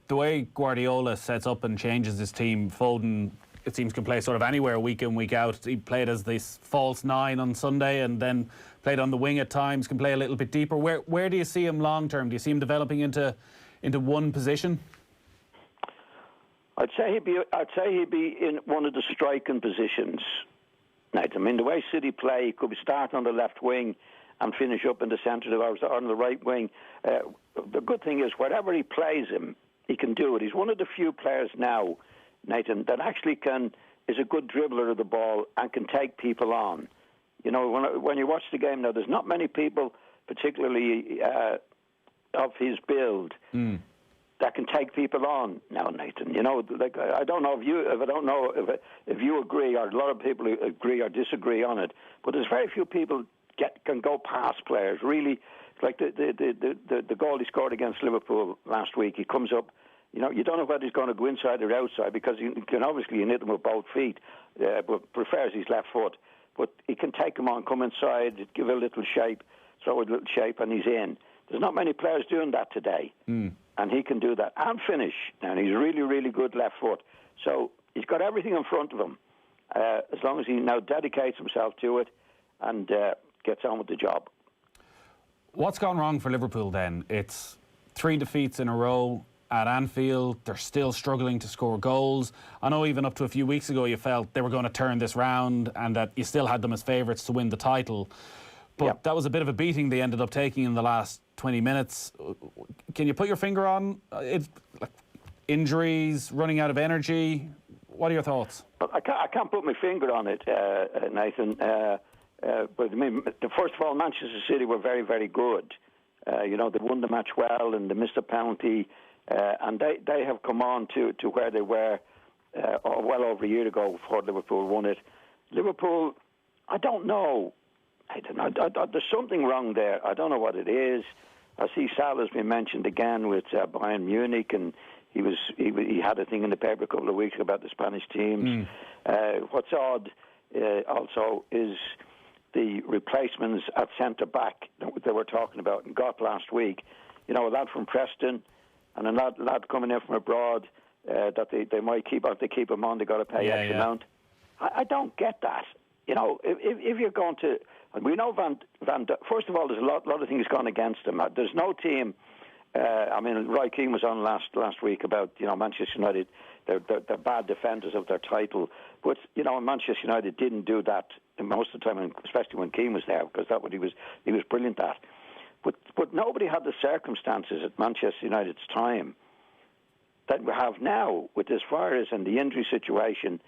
the way Guardiola sets up and changes his team, Foden, it seems, can play sort of anywhere week in, week out. He played as this false nine on Sunday and then played on the wing at times, can play a little bit deeper. Where do you see him long term? Do you see him developing into one position? I'd say he'd be in one of the striking positions. Right. I mean, the way City play, he could start on the left wing and finish up in the centre or on the right wing. The good thing is, wherever he plays him, he can do it. He's one of the few players now, Nathan, that actually is a good dribbler of the ball and can take people on. You know, when you watch the game now, there's not many people, particularly of his build, that can take people on now, Nathan. You know, like, I don't know if you agree, or a lot of people agree or disagree on it, but there's very few people can go past players. Really, like the goal he scored against Liverpool last week. He comes up, you know, you don't know whether he's going to go inside or outside, because you can obviously hit him with both feet, but prefers his left foot. But he can take him on, come inside, give a little shape, throw a little shape, and he's in. There's not many players doing that today, and he can do that and finish. And he's really, really good left foot. So he's got everything in front of him, as long as he now dedicates himself to it and gets on with the job. What's gone wrong for Liverpool then? It's 3 defeats in a row at Anfield. They're still struggling to score goals. I know even up to a few weeks ago you felt they were going to turn this round and that you still had them as favourites to win the title. But that was a bit of a beating they ended up taking in the last 20 minutes. Can you put your finger on it? Like injuries, running out of energy? What are your thoughts? Well, I can't put my finger on it, Nathan. But I mean, first of all, Manchester City were very, very good. You know, they won the match well and they missed a penalty. And they have come on to where they were well over a year ago before Liverpool won it. Liverpool, I don't know. There's something wrong there. I don't know what it is. I see Salah's been mentioned again with Bayern Munich, and he had a thing in the paper a couple of weeks ago about the Spanish teams. What's odd also is the replacements at centre-back that they were talking about and got last week. You know, a lad from Preston and a lad coming in from abroad that they might keep, if they keep him on, they got to pay X amount. I don't get that. You know, if you're going to... We know Van first of all, there's a lot of things gone against him. There's no team... I mean, Roy Keane was on last week about, you know, Manchester United, they're bad defenders of their title. But, you know, Manchester United didn't do that most of the time, especially when Keane was there, because that's what he was brilliant at. But nobody had the circumstances at Manchester United's time that we have now with this virus and the injury situation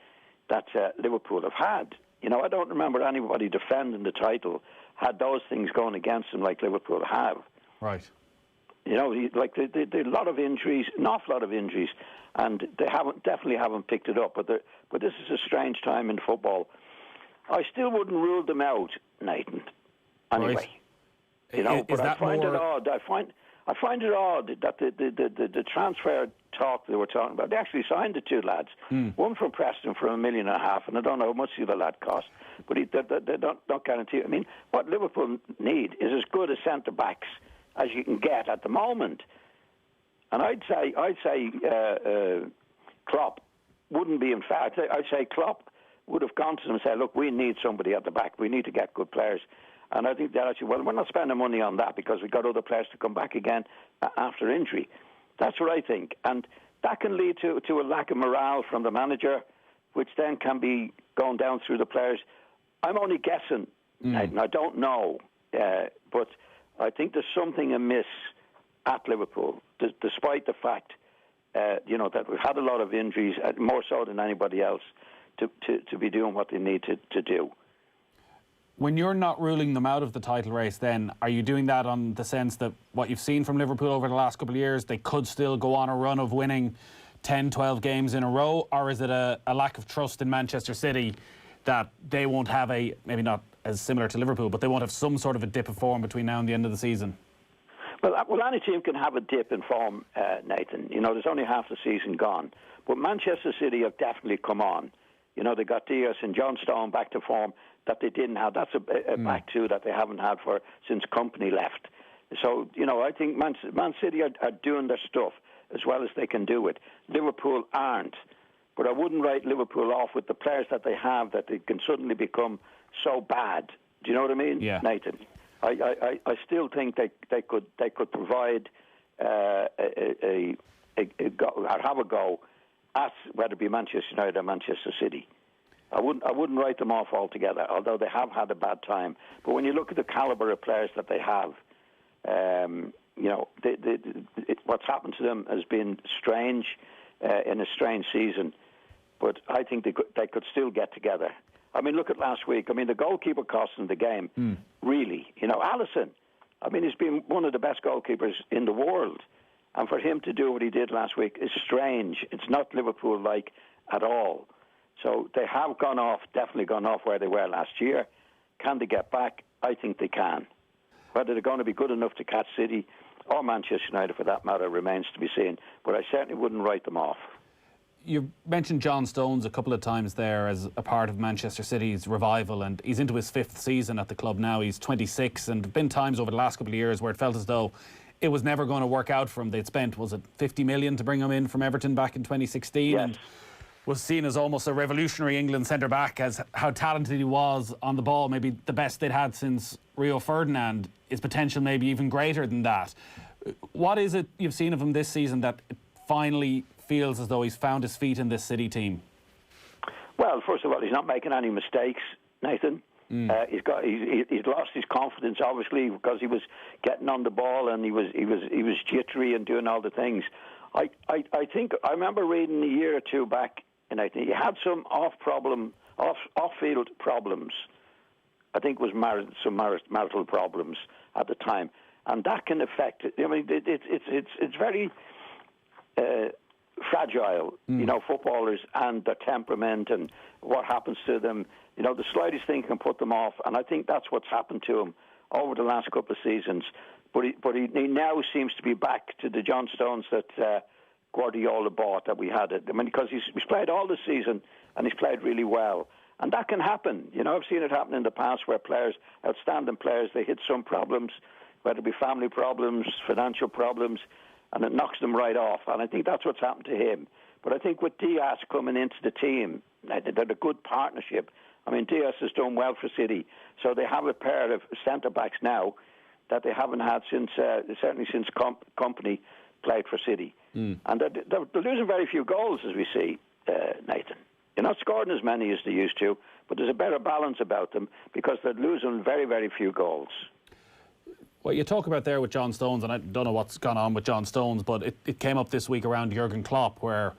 that Liverpool have had. You know, I don't remember anybody defending the title had those things going against them like Liverpool have. Right. You know, like a lot of injuries, an awful lot of injuries, and they definitely haven't picked it up. But this is a strange time in football. I still wouldn't rule them out, Nathan. Anyway. Right. You know, but I find it odd. I find it odd that the transfer talk they were talking about, they actually signed the two lads. One from Preston for $1.5 million, and I don't know how much the other lad cost, but they don't guarantee. I mean, what Liverpool need is as good a centre backs as you can get at the moment. And I'd say Klopp wouldn't be in fact. I'd say Klopp would have gone to them and said, look, we need somebody at the back. We need to get good players. And I think that actually, well, we're not spending money on that because we've got other players to come back again after injury. That's what I think. And that can lead to a lack of morale from the manager, which then can be going down through the players. I'm only guessing, and I don't know, but I think there's something amiss at Liverpool, despite the fact, you know, that we've had a lot of injuries, more so than anybody else, to be doing what they need to do. When you're not ruling them out of the title race, then, are you doing that on the sense that what you've seen from Liverpool over the last couple of years, they could still go on a run of winning 10, 12 games in a row? Or is it a lack of trust in Manchester City that they won't have maybe not as similar to Liverpool, but they won't have some sort of a dip of form between now and the end of the season? Well, any team can have a dip in form, Nathan. You know, there's only half the season gone. But Manchester City have definitely come on. You know, they got Diaz and John Stone back to form that they didn't have. That's a back two that they haven't had since Company left. So, you know, I think Man City are doing their stuff. as well as they can do it. Liverpool aren't. But I wouldn't write Liverpool off with the players that they have, that they can suddenly become so bad. Do you know what I mean, yeah. Nathan? I still think they could provide a go at whether it be Manchester United or Manchester City. I wouldn't write them off altogether, although they have had a bad time. But when you look at the calibre of players that they have, what's happened to them has been strange in a strange season. But I think they could still get together. I mean, look at last week. I mean, the goalkeeper cost them the game, really. Alisson, I mean, he's been one of the best goalkeepers in the world. And for him to do what he did last week is strange. It's not Liverpool-like at all. So they have definitely gone off where they were last year. Can they get back? I think they can. Whether they're going to be good enough to catch City or Manchester United, for that matter, remains to be seen. But I certainly wouldn't write them off. You mentioned John Stones a couple of times there as a part of Manchester City's revival, and he's into his 5th season at the club now. He's 26, and there have been times over the last couple of years where it felt as though it was never going to work out for him. They'd spent, was it 50 million to bring him in from Everton back in 2016? Yes. And was seen as almost a revolutionary England centre-back, as how talented he was on the ball, maybe the best they'd had since Rio Ferdinand. His potential maybe even greater than that. What is it you've seen of him this season that finally feels as though he's found his feet in this City team? Well, first of all, he's not making any mistakes, Nathan. He's lost his confidence, obviously, because he was getting on the ball and he was jittery and doing all the things. I think I remember reading a year or two back, and I think he had some off-field problems. I think it was some marital problems at the time, and that can affect it. I mean, it's very fragile, footballers and their temperament and what happens to them. The slightest thing can put them off, and I think that's what's happened to him over the last couple of seasons. But he now seems to be back to the John Stones that Guardiola bought, that we had. I mean, because he's played all the season and he's played really well. And that can happen. I've seen it happen in the past where outstanding players, they hit some problems, whether it be family problems, financial problems, and it knocks them right off. And I think that's what's happened to him. But I think with Diaz coming into the team, they're a good partnership. I mean, Diaz has done well for City. So they have a pair of centre-backs now that they haven't had certainly since Company played for City. And they're losing very few goals, as we see, Nathan. They're not scoring as many as they used to, but there's a better balance about them because they're losing very, very few goals. Well, you talk about there with John Stones, and I don't know what's gone on with John Stones, but it came up this week around Jurgen Klopp, where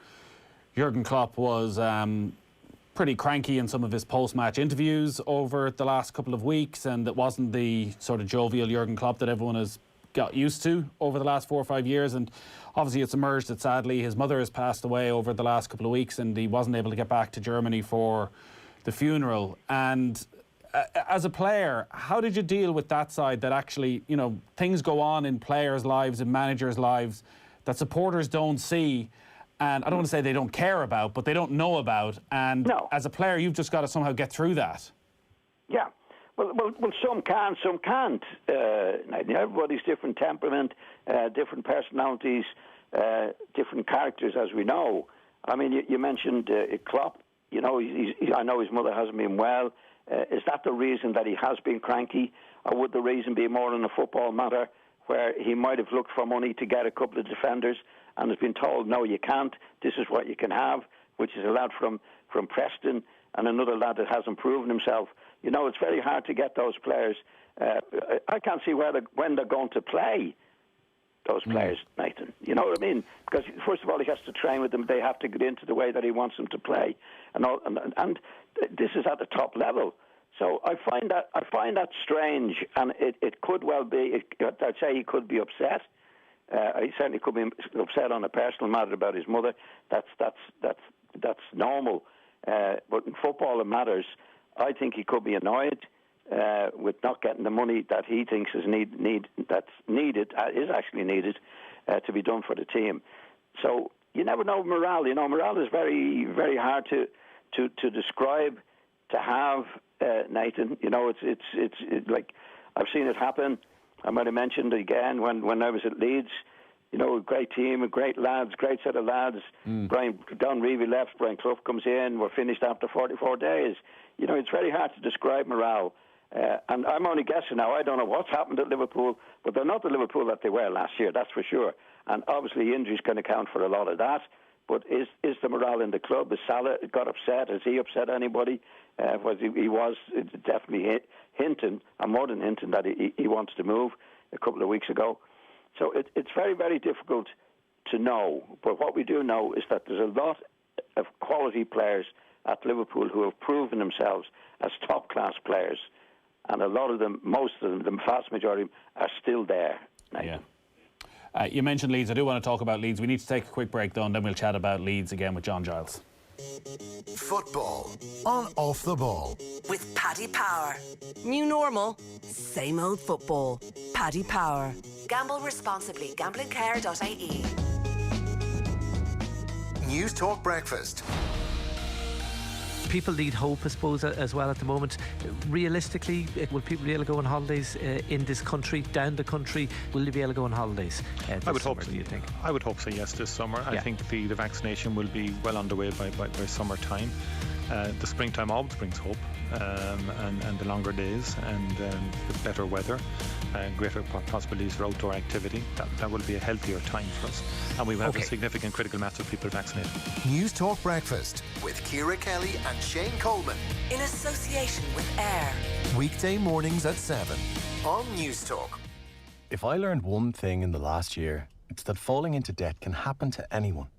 Jurgen Klopp was pretty cranky in some of his post-match interviews over the last couple of weeks, and it wasn't the sort of jovial Jurgen Klopp that everyone has got used to over the last 4 or 5 years. And obviously it's emerged that sadly his mother has passed away over the last couple of weeks, and he wasn't able to get back to Germany for the funeral. And as a player, how did you deal with that side, that actually, things go on in players' lives and managers' lives that supporters don't see, and I don't want to say they don't care about, but they don't know about, and as a player you've just got to somehow get through that? Yeah. Well, some can, some can't. Everybody's different temperament, different personalities, different characters, as we know. I mean, you mentioned Klopp. I know his mother hasn't been well. Is that the reason that he has been cranky? Or would the reason be more in a football matter where he might have looked for money to get a couple of defenders and has been told, no, you can't, this is what you can have, which is a lad from Preston and another lad that hasn't proven himself. It's very hard to get those players. I can't see when they're going to play, those players, Nathan. You know what I mean? Because first of all, he has to train with them. They have to get into the way that he wants them to play, and this is at the top level. So I find that strange, and it could well be. I'd say he could be upset. He certainly could be upset on a personal matter about his mother. That's normal. But in football, it matters. I think he could be annoyed with not getting the money that he thinks is actually needed to be done for the team. So you never know morale. Morale is very, very hard to describe, to have, Nathan. It's like I've seen it happen. I might have mentioned again when I was at Leeds. you know, a great team, a great lads, great set of lads. Brian Don Reevy left, Brian Clough comes in, we're finished after 44 days. You know, it's very hard to describe morale. And I'm only guessing now. I don't know what's happened at Liverpool, but they're not the Liverpool that they were last year, that's for sure. And obviously injuries can account for a lot of that. But is the morale in the club? Is Salah got upset? Has he upset anybody? He was definitely hinting, and more than hinting, that he wants to move a couple of weeks ago. So it's very, very difficult to know. But what we do know is that there's a lot of quality players at Liverpool who have proven themselves as top-class players. And a lot of them, most of them, the vast majority of them, are still there. Yeah. You mentioned Leeds. I do want to talk about Leeds. We need to take a quick break, though, and then we'll chat about Leeds again with John Giles. Football on Off the Ball with Paddy Power. New normal, same old football. Paddy Power. Gamble responsibly. Gamblingcare.ie. News Talk Breakfast. People need hope, I suppose, as well at the moment. Realistically, will people be able to go on holidays in this country, down the country? Will they be able to go on holidays I would hope so, do you think? I would hope so, yes, this summer. I think the vaccination will be well underway by summertime. The springtime always brings hope, and the longer days and the better weather, greater possibilities for outdoor activity. That will be a healthier time for us, and we will have a significant critical mass of people vaccinated. News Talk Breakfast with Ciara Kelly and Shane Coleman. In association with AIR. Weekday mornings at 7 on News Talk. If I learned one thing in the last year, it's that falling into debt can happen to anyone.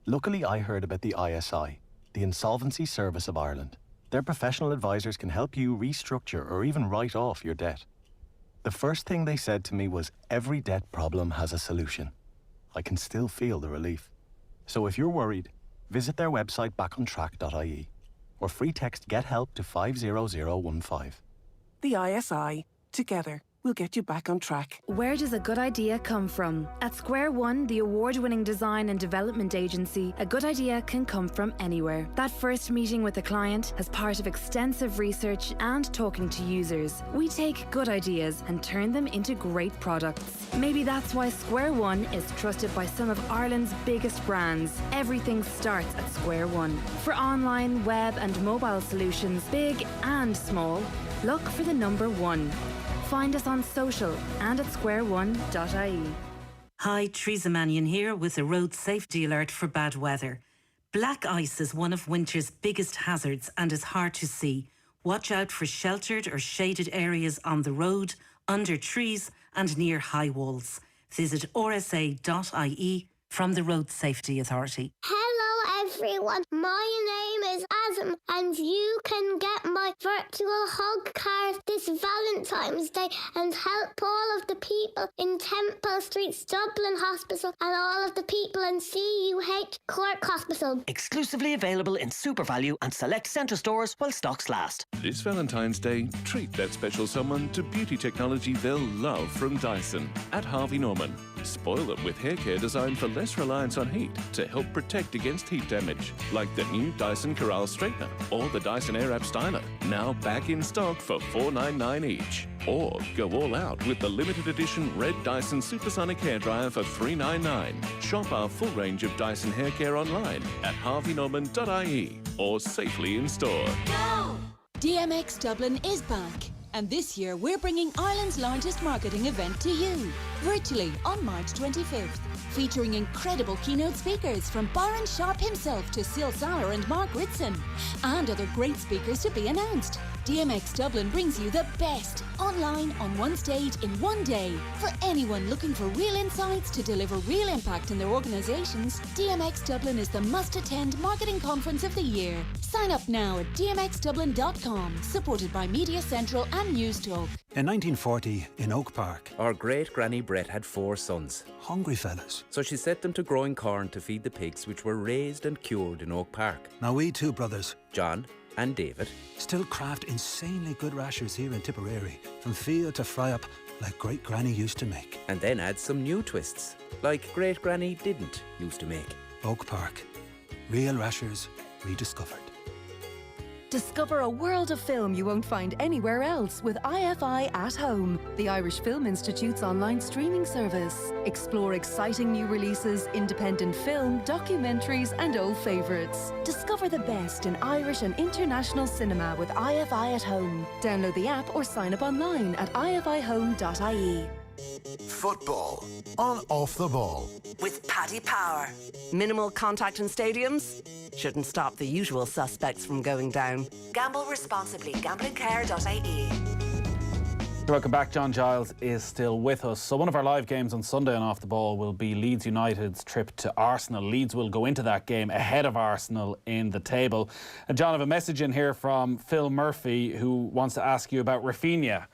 Luckily, I heard about the ISI, the Insolvency Service of Ireland. Their professional advisors can help you restructure or even write off your debt. The first thing they said to me was, every debt problem has a solution. I can still feel the relief. So if you're worried, visit their website backontrack.ie or free text Get Help to 50015. The ISI. Together, we'll get you back on track. Where does a good idea come from? At Square One, the award-winning design and development agency, a good idea can come from anywhere. That first meeting with a client as part of extensive research and talking to users. We take good ideas and turn them into great products. Maybe that's why Square One is trusted by some of Ireland's biggest brands. Everything starts at Square One. For online, web and mobile solutions, big and small, look for the number one. Find us on social and at square1.ie. Hi, Teresa Mannion here with a road safety alert for bad weather. Black ice is one of winter's biggest hazards and is hard to see. Watch out for sheltered or shaded areas on the road, under trees and near high walls. Visit rsa.ie from the Road Safety Authority. Hello everyone, my name is Adam and you can get my virtual hug card this Valentine's Day and help all of the people in Temple Street's Dublin Hospital and all of the people in CUH Cork Hospital. Exclusively available in SuperValue and select centre stores while stocks last. This Valentine's Day, treat that special someone to beauty technology they'll love from Dyson at Harvey Norman. Spoil them with hair care designed for less reliance on heat to help protect against heat damage, like the new Dyson Corral Straightener or the Dyson Airwrap Styler, now back in stock for $4.99 each. Or go all out with the limited edition Red Dyson Supersonic Hairdryer for $3.99. Shop our full range of Dyson hair care online at harveynorman.ie or safely in store. Go! DMX Dublin is back. And this year, we're bringing Ireland's largest marketing event to you, virtually on March 25th, featuring incredible keynote speakers from Byron Sharp himself to Sil Saller and Mark Ritson, and other great speakers to be announced. DMX Dublin brings you the best, online on one stage in one day. For anyone looking for real insights to deliver real impact in their organisations, DMX Dublin is the must-attend marketing conference of the year. Sign up now at dmxdublin.com, supported by Media Central and News Talk. In 1940, in Oak Park, our great-granny Brett had 4 sons. Hungry fellas. So she set them to growing corn to feed the pigs, which were raised and cured in Oak Park. Now we 2 brothers, John and David, still craft insanely good rashers here in Tipperary, from field to fry-up, like Great Granny used to make. And then add some new twists, like Great Granny didn't used to make. Oak Park. Real rashers rediscovered. Discover a world of film you won't find anywhere else with IFI at Home, the Irish Film Institute's online streaming service. Explore exciting new releases, independent film, documentaries and old favourites. Discover the best in Irish and international cinema with IFI at Home. Download the app or sign up online at ifihome.ie. Football on Off the Ball. With Paddy Power. Minimal contact in stadiums shouldn't stop the usual suspects from going down. Gamble responsibly. Gamblingcare.ie. Welcome back. John Giles is still with us. So one of our live games on Sunday on Off the Ball will be Leeds United's trip to Arsenal. Leeds will go into that game ahead of Arsenal in the table. And John, I have a message in here from Phil Murphy who wants to ask you about Rafinha.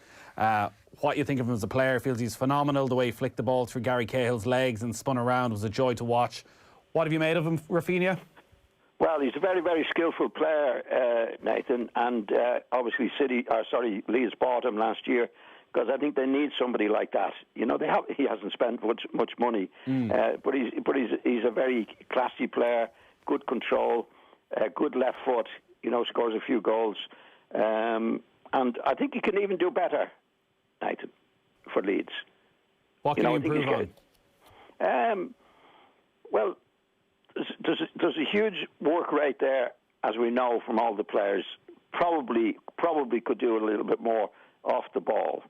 What you think of him as a player. Feels he's phenomenal. The way he flicked the ball through Gary Cahill's legs and spun around was a joy to watch. What have you made of him, Rafinha? Well, he's a very, very skillful player, Nathan, and obviously Leeds bought him last year because I think they need somebody like that. You know, he hasn't spent much money, but he's a very classy player, good control, good left foot. You know, scores a few goals, and I think he can even do better, Nathan, for Leeds. What can he improve on? Well, there's a huge work rate there, as we know from all the players. Probably could do a little bit more off the ball,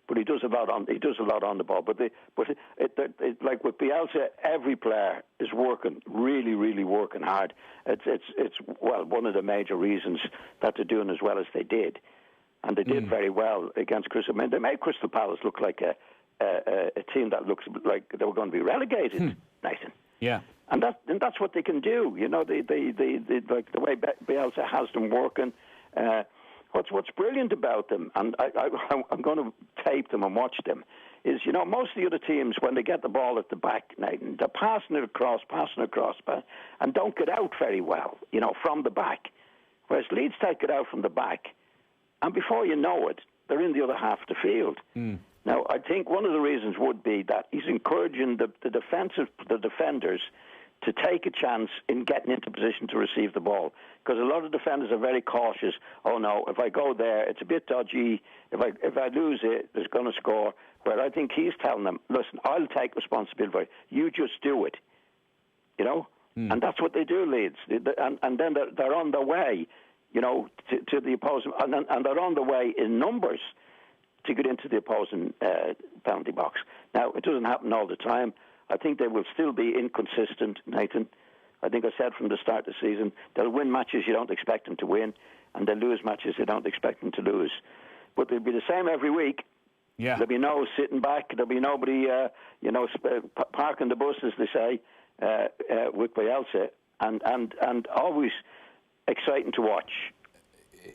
but he does a lot on the ball. But like with Bielsa, every player is working really working hard. It's one of the major reasons that they're doing as well as they did. And they did very well against Crystal Palace. They made Crystal Palace look like a team that looks like they were going to be relegated, Nathan. Yeah. And that's what they can do. You know, they like the way Bielsa has them working. What's brilliant about them, and I'm going to tape them and watch them, is, you know, most of the other teams, when they get the ball at the back, Nathan, they're passing it across, and don't get out very well, you know, from the back. Whereas Leeds take it out from the back, and before you know it, they're in the other half of the field. Now, I think one of the reasons would be that he's encouraging the defenders to take a chance in getting into position to receive the ball. Because a lot of defenders are very cautious. Oh, no, if I go there, it's a bit dodgy. If I lose it, it's going to score. Where I think he's telling them, listen, I'll take responsibility for it. You just do it. You know? And that's what they do, Leeds. And then they're on their way, you know, to the opposing. And they're on the way in numbers to get into the opposing penalty box. Now, it doesn't happen all the time. I think they will still be inconsistent, Nathan. I think I said from the start of the season, they'll win matches you don't expect them to win, and they'll lose matches you don't expect them to lose. But they'll be the same every week. Yeah. There'll be no sitting back. There'll be nobody, parking the bus, as they say, with Bielsa, and always exciting to watch.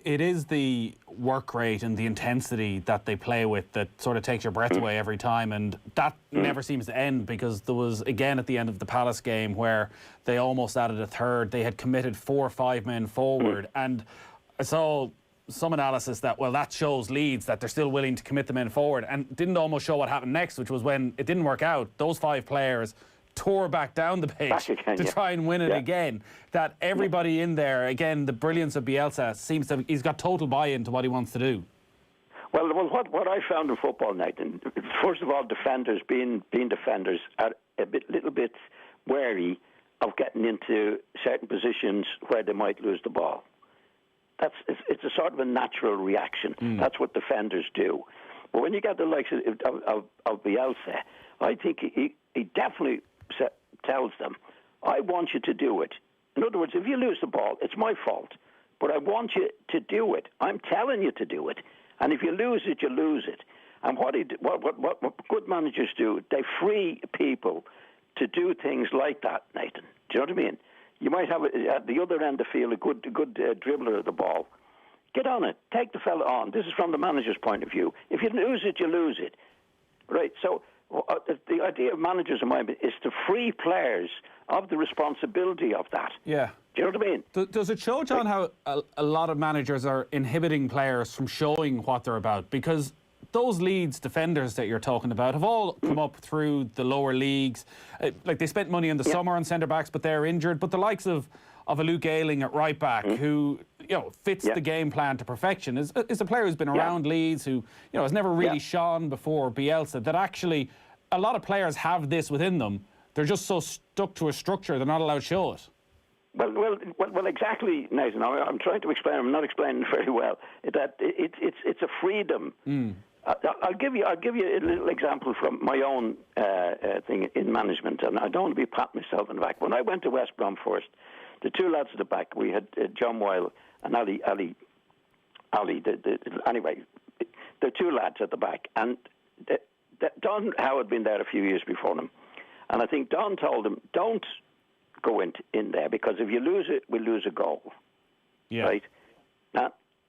It is the work rate and the intensity that they play with that sort of takes your breath away every time, and that never seems to end, because there was, again, at the end of the Palace game where they almost added a third. They had committed 4 or 5 men forward, and I saw some analysis that, well, that shows Leeds that they're still willing to commit the men forward, and didn't almost show what happened next, which was when it didn't work out, those 5 players tore back down the pitch to try and win it again. That everybody in there, again, the brilliance of Bielsa seems to, he's got total buy-in to what he wants to do. Well, what I found in football, Nathan, first of all, defenders being defenders are little bit wary of getting into certain positions where they might lose the ball. It's a sort of a natural reaction. That's what defenders do. But when you get the likes of Bielsa, I think he definitely tells them, I want you to do it. In other words, if you lose the ball, it's my fault. But I want you to do it. I'm telling you to do it. And if you lose it, you lose it. And what good managers do, they free people to do things like that, Nathan. Do you know what I mean? You might have, at the other end of the field, a good dribbler of the ball. Get on it. Take the fella on. This is from the manager's point of view. If you lose it, you lose it. Right? So the idea of managers, in my opinion, is to free players of the responsibility of that. Yeah. Do you know what I mean? Does it show, John, how a lot of managers are inhibiting players from showing what they're about? Because those Leeds defenders that you're talking about have all come up through the lower leagues. Like, they spent money in the summer on centre-backs, but they're injured. But the likes of a Luke Ayling at right-back, who fits the game plan to perfection is a player who's been around Leeds, who has never really shone before Bielsa. That actually, a lot of players have this within them. They're just so stuck to a structure, they're not allowed to show it. Well, exactly, Nathan. I'm trying to explain. I'm not explaining very well. That it's a freedom. I'll give you a little example from my own thing in management, and I don't want to be patting myself on the back. When I went to West Brom first, the two lads at the back, we had John Weil and Ali. Anyway, the two lads at the back, and Don Howe had been there a few years before them, and I think Don told him, don't go in there, because if you lose it, we'll lose a goal. Yeah. Right?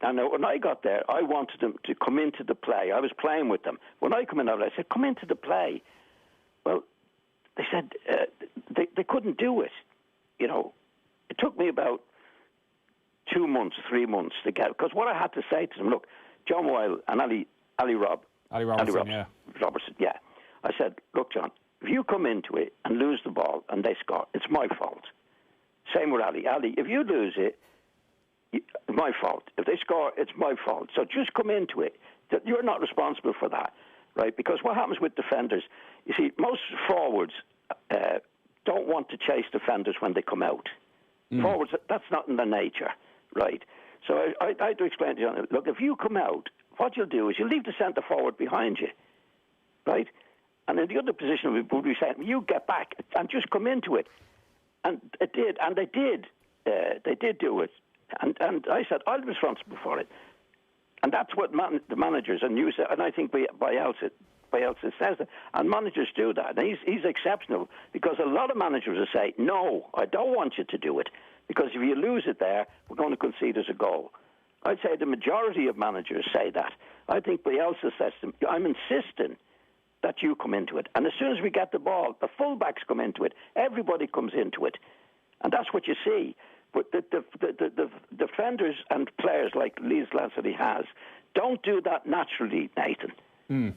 And when I got there, I wanted them to come into the play. I was playing with them. When I come in, I said, come into the play. Well, they said they couldn't do it. It took me about 2 months, 3 months to get it. Because what I had to say to them, look, John Weil and Ali Robertson, yeah. I said, look, John, if you come into it and lose the ball and they score, it's my fault. Same with Ali. Ali, if you lose it, it's my fault. If they score, it's my fault. So just come into it. You're not responsible for that, right? Because what happens with defenders, you see, most forwards don't want to chase defenders when they come out. Forwards, that's not in their nature, right? So I had to explain to you, look, if you come out, what you'll do is you'll leave the centre forward behind you, right? And in the other position, we would be saying, you get back and just come into it. And it did, and they did. They did do it. And I said, I'm responsible for it. And that's what the managers, and you said, and I think Bielsa says that, and managers do that. And he's exceptional, because a lot of managers will say, no, I don't want you to do it, because if you lose it there, we're going to concede as a goal. I'd say the majority of managers say that. I think Bielsa says to them, I'm insisting that you come into it. And as soon as we get the ball, the fullbacks come into it. Everybody comes into it. And that's what you see. But the defenders and players like Leeds lads that he has don't do that naturally, Nathan.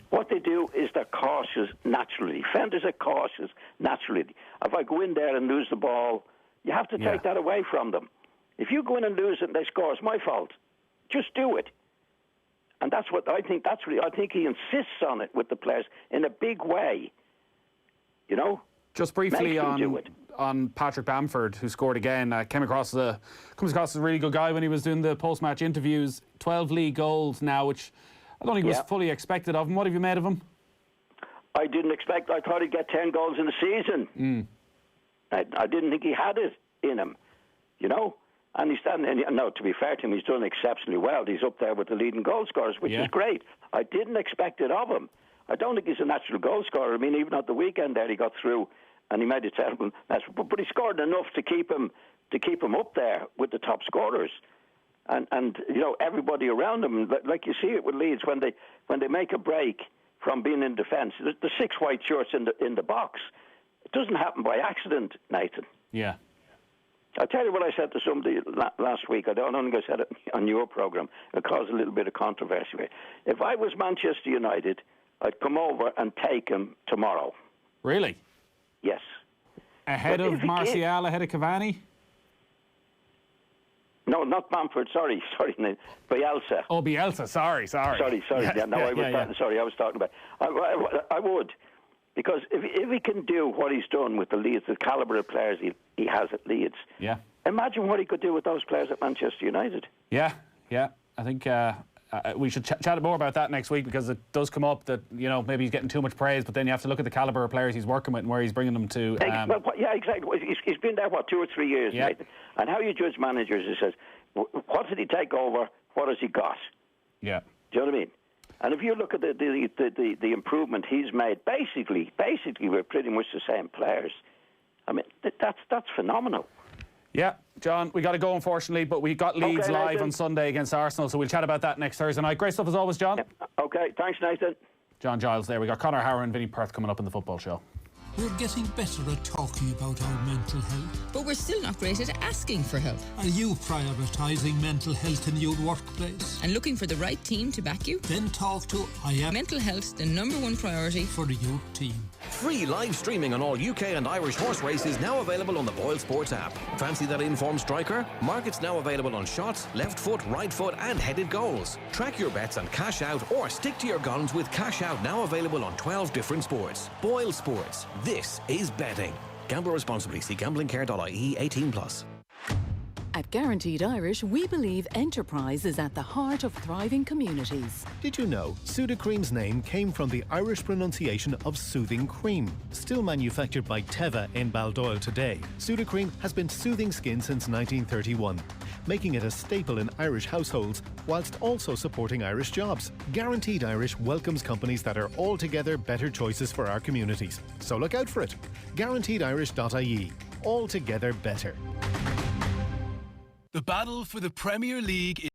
What they do is they're cautious naturally. Defenders are cautious naturally. If I go in there and lose the ball, you have to take that away from them. If you go in and lose it and they score, it's my fault. Just do it. And that's what I think. I think he insists on it with the players in a big way. Just briefly on Patrick Bamford, who scored again, comes across as a really good guy when he was doing the post-match interviews. 12 league goals now, which I don't think was fully expected of him. What have you made of him? I didn't expect. I thought he'd get 10 goals in the season. I didn't think he had it in him, And he's done. And no, to be fair to him, he's done exceptionally well. He's up there with the leading goal scorers, which is great. I didn't expect it of him. I don't think he's a natural goal scorer. I mean, even at the weekend there, he got through and he made a terrible mess. But he scored enough to keep him up there with the top scorers. And everybody around him, like you see it with Leeds, when they make a break from being in defence, the 6 white shirts in the box. It doesn't happen by accident, Nathan. Yeah. I'll tell you what I said to somebody last week. I don't think I said it on your programme. It caused a little bit of controversy. If I was Manchester United, I'd come over and take him tomorrow. Really? Yes. Ahead of Martial, ahead of Cavani? No, not Bamford. Sorry, Bielsa. Oh, Bielsa. Sorry. Sorry. I was talking about. I would, because if he can do what he's done with the Leeds, the calibre of players he has at Leeds. Yeah. Imagine what he could do with those players at Manchester United. Yeah. I think we should chat more about that next week, because it does come up that maybe he's getting too much praise, but then you have to look at the calibre of players he's working with and where he's bringing them to. Exactly. He's been there 2 or 3 years, Nathan. And how you judge managers, it says, what did he take over? What has he got? Yeah. Do you know what I mean? And if you look at the improvement he's made, basically we're pretty much the same players. I mean, that's phenomenal. Yeah, John, we got to go, unfortunately, but we got Leeds live on Sunday against Arsenal, so we'll chat about that next Thursday night. Great stuff as always, John. Okay, thanks, Nathan. John Giles there. We got Conor Howard and Vinnie Perth coming up in the football show. We're getting better at talking about our mental health. But we're still not great at asking for help. Are you prioritising mental health in your workplace? And looking for the right team to back you? Then talk to I Am. Mental health, the #1 priority for the youth team. Free live streaming on all UK and Irish horse races now available on the Boyle Sports app. Fancy that informed striker? Markets now available on shots, left foot, right foot and headed goals. Track your bets and cash out, or stick to your guns with cash out now available on 12 different sports. Boyle Sports. This is betting. Gamble responsibly. See gamblingcare.ie 18+. At Guaranteed Irish, we believe enterprise is at the heart of thriving communities. Did you know Sudocream's name came from the Irish pronunciation of soothing cream? Still manufactured by Teva in Baldoyle today, Sudocream has been soothing skin since 1931, making it a staple in Irish households whilst also supporting Irish jobs. Guaranteed Irish welcomes companies that are altogether better choices for our communities. So look out for it. GuaranteedIrish.ie. Altogether better. The battle for the Premier League is